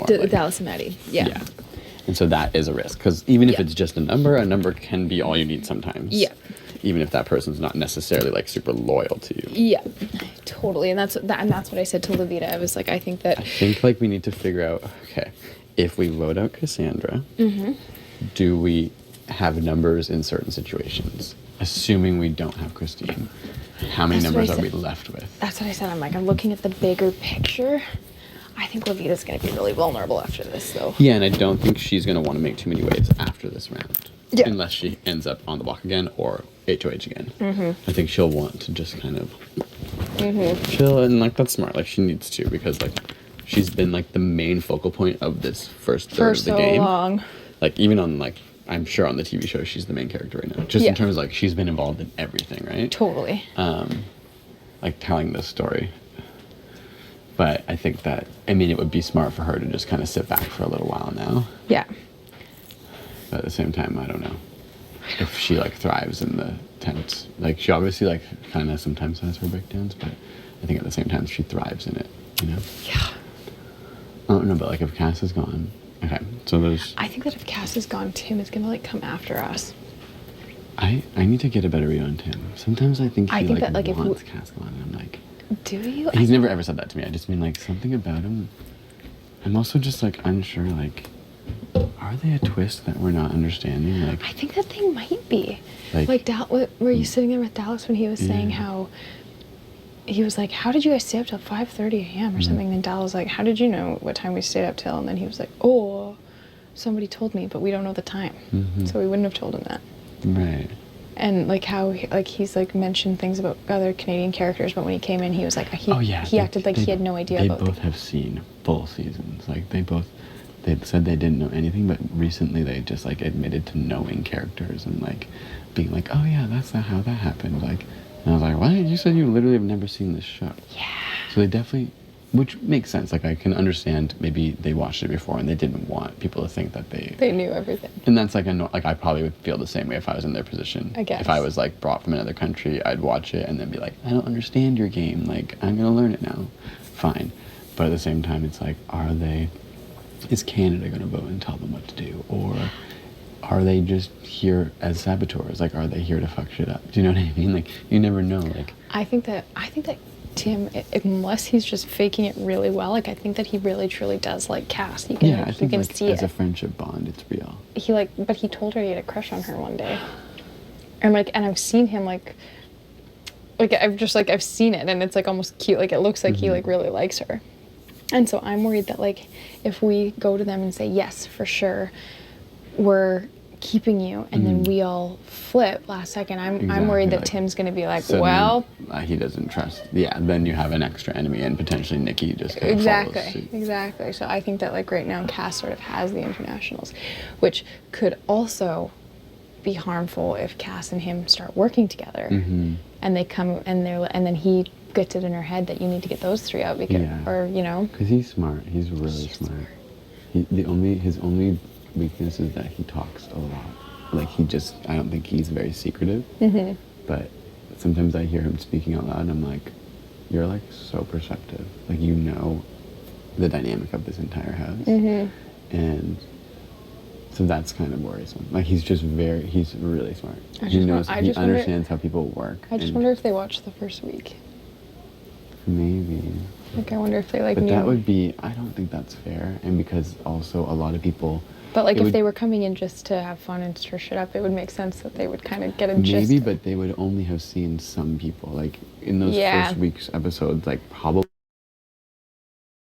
more. Dallas and Maddie. Yeah. And so that is a risk, because even if it's just a number can be all you need sometimes. Yeah. Even if that person's not necessarily like super loyal to you. Yeah, totally. And that's what I said to Levita. I was like, I think like we need to figure out, okay, if we vote out Cassandra, do we have numbers in certain situations? Assuming we don't have Christine, how many numbers are we left with? That's what I said. I'm looking at the bigger picture. I think Levita's going to be really vulnerable after this, though. Yeah, and I don't think she's going to want to make too many waves after this round. Yeah. Unless she ends up on the block again or HOH again. I think she'll want to just kind of chill, and like that's smart. Like she needs to, because like she's been like the main focal point of this first third of the game. For so long. Like even on like, I'm sure on the TV show she's the main character right now. Just in terms of like she's been involved in everything, right? Totally. Like telling this story. But I think that, I mean, it would be smart for her to just kind of sit back for a little while now. Yeah. But at the same time, I don't know if she like thrives in the tent. Like she obviously like kind of sometimes has her breakdowns, but I think at the same time she thrives in it, you know? Yeah. I don't know, but like if Cass is gone, okay, so there's... I think that if Cass is gone, Tim is gonna like come after us. I need to get a better read on Tim. Sometimes I think he that, like, wants Cass gone, and I'm like... Do you? He's never ever said that to me. I just mean like something about him. I'm also just like unsure, like, are they a twist that we're not understanding? Like, I think that they might be. Like were you sitting there with Dallas when he was saying how he was like, how did you guys stay up till 5:30 a.m. or something? And then Dallas was like, how did you know what time we stayed up till? And then he was like, oh, somebody told me, but we don't know the time, so we wouldn't have told him that. Right. And like how he's like mentioned things about other Canadian characters, but when he came in, he was like he acted like he had no idea about. They both have seen full seasons. Like they said they didn't know anything, but recently they just like admitted to knowing characters and like being like, oh yeah, that's not how that happened. Like, and I was like, what? You said you literally have never seen this show. Yeah. So they definitely, which makes sense. Like I can understand maybe they watched it before and they didn't want people to think that they knew everything. And that's like I probably would feel the same way if I was in their position. I guess. If I was like brought from another country, I'd watch it and then be like, I don't understand your game. Like I'm gonna learn it now. Fine. But at the same time, it's like, is Canada gonna vote and tell them what to do, or are they just here as saboteurs? Like, are they here to fuck shit up? Do you know what I mean? Like, you never know. Like, I think that Tim, unless he's just faking it really well, like I think that he really truly does like Cass. You can, I think you can like, see as it. a friendship bond, it's real. But he told her he had a crush on her one day, and I've seen him I've seen it, and it's like almost cute. Like it looks like he like really likes her, and so I'm worried that like if we go to them and say yes for sure, we're keeping you, and then we all flip last second. I'm worried that Tim's gonna be like, well, he doesn't trust. Yeah, then you have an extra enemy, and potentially Nikki just kind of follows suit. Exactly. So I think that like right now Cass sort of has the internationals, which could also be harmful if Cass and him start working together, and they come and then he gets it in her head that you need to get those three out because, or you know, because he's smart. He's really smart. His only weakness is that he talks a lot. Like I don't think he's very secretive. But sometimes I hear him speaking out loud and I'm like, you're like so perceptive. Like you know the dynamic of this entire house. And so that's kind of worrisome. Like he's really smart. He understands how people work. I just wonder if they watched the first week. Maybe. Like I wonder if they like but knew. That would be, I don't think that's fair. And because also a lot of people. But like if they were coming in just to have fun and stir shit up, it would make sense that they would kind of get a gist. Maybe, but they would only have seen some people. Like in those first week's episodes, like probably